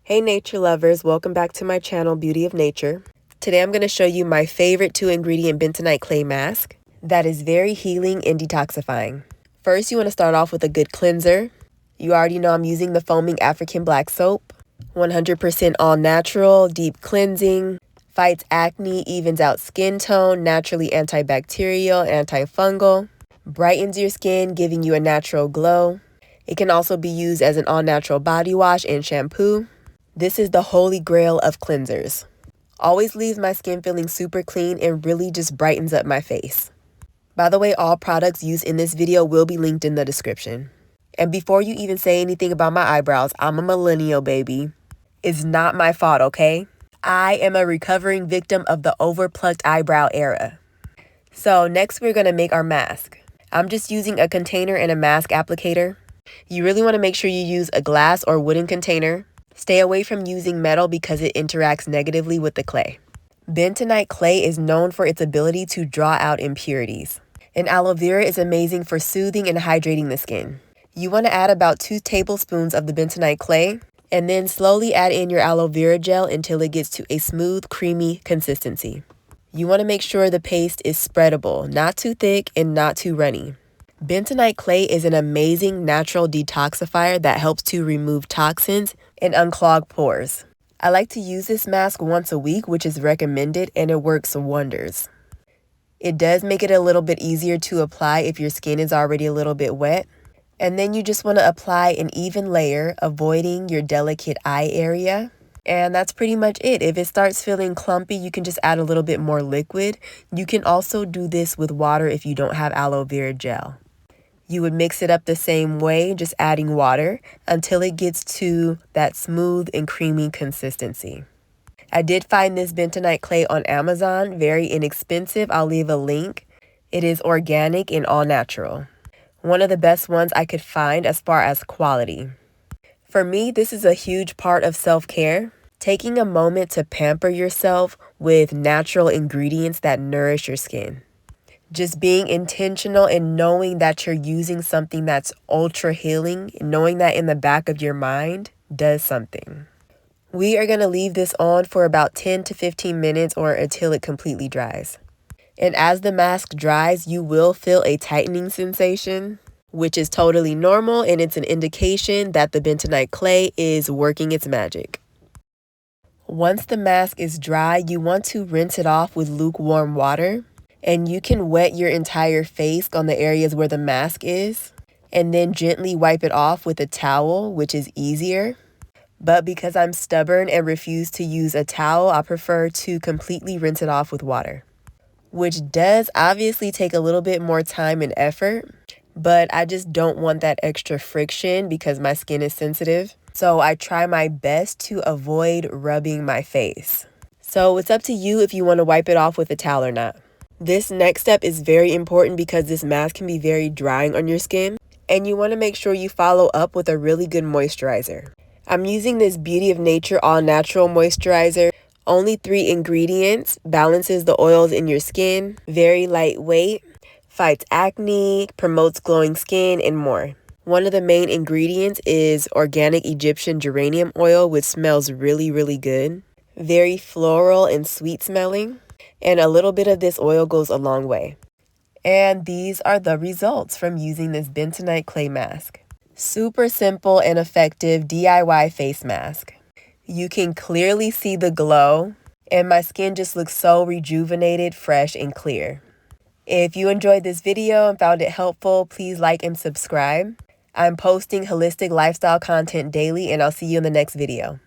Hey nature lovers, welcome back to my channel, Beauty of Nature. Today I'm going to show you my favorite 2-ingredient bentonite clay mask that is very healing and detoxifying. First, you want to start off with a good cleanser. You already know I'm using the foaming African black soap. 100% all natural, deep cleansing, fights acne, evens out skin tone, naturally antibacterial, antifungal, brightens your skin, giving you a natural glow. It can also be used as an all-natural body wash and shampoo. This is the holy grail of cleansers. Always leaves my skin feeling super clean and really just brightens up my face. By the way, all products used in this video will be linked in the description. And before you even say anything about my eyebrows, I'm a millennial, baby. It's not my fault, okay? I am a recovering victim of the overplucked eyebrow era. So next we're going to make our mask. I'm just using a container and a mask applicator. You really want to make sure you use a glass or wooden container. Stay away from using metal because it interacts negatively with the clay. Bentonite clay is known for its ability to draw out impurities. And aloe vera is amazing for soothing and hydrating the skin. You want to add about 2 tablespoons of the bentonite clay and then slowly add in your aloe vera gel until it gets to a smooth, creamy consistency. You want to make sure the paste is spreadable, not too thick and not too runny. Bentonite clay is an amazing natural detoxifier that helps to remove toxins and unclog pores. I like to use this mask once a week, which is recommended, and it works wonders. It does make it a little bit easier to apply if your skin is already a little bit wet. And then you just want to apply an even layer, avoiding your delicate eye area. And that's pretty much it. If it starts feeling clumpy, you can just add a little bit more liquid. You can also do this with water if you don't have aloe vera gel. You would mix it up the same way, just adding water until it gets to that smooth and creamy consistency. I did find this bentonite clay on Amazon, very inexpensive. I'll leave a link. It is organic and all natural. One of the best ones I could find as far as quality. For me, this is a huge part of self-care. Taking a moment to pamper yourself with natural ingredients that nourish your skin. Just being intentional and knowing that you're using something that's ultra healing, knowing that in the back of your mind does something. We are going to leave this on for about 10 to 15 minutes or until it completely dries. And as the mask dries, you will feel a tightening sensation, which is totally normal, and it's an indication that the bentonite clay is working its magic. Once the mask is dry, you want to rinse it off with lukewarm water. And you can wet your entire face on the areas where the mask is, and then gently wipe it off with a towel, which is easier. But because I'm stubborn and refuse to use a towel, I prefer to completely rinse it off with water, which does obviously take a little bit more time and effort, but I just don't want that extra friction because my skin is sensitive. So I try my best to avoid rubbing my face. So it's up to you if you want to wipe it off with a towel or not. This next step is very important because this mask can be very drying on your skin, and you want to make sure you follow up with a really good moisturizer. I'm using this Beauty of Nature all natural moisturizer. Only 3 ingredients, balances the oils in your skin, very lightweight, fights acne, promotes glowing skin, and more. One of the main ingredients is organic Egyptian geranium oil, which smells really, really good. Very floral and sweet smelling. And a little bit of this oil goes a long way. And these are the results from using this bentonite clay mask. Super simple and effective DIY face mask. You can clearly see the glow, and my skin just looks so rejuvenated, fresh, and clear. If you enjoyed this video and found it helpful, please like and subscribe. I'm posting holistic lifestyle content daily, and I'll see you in the next video.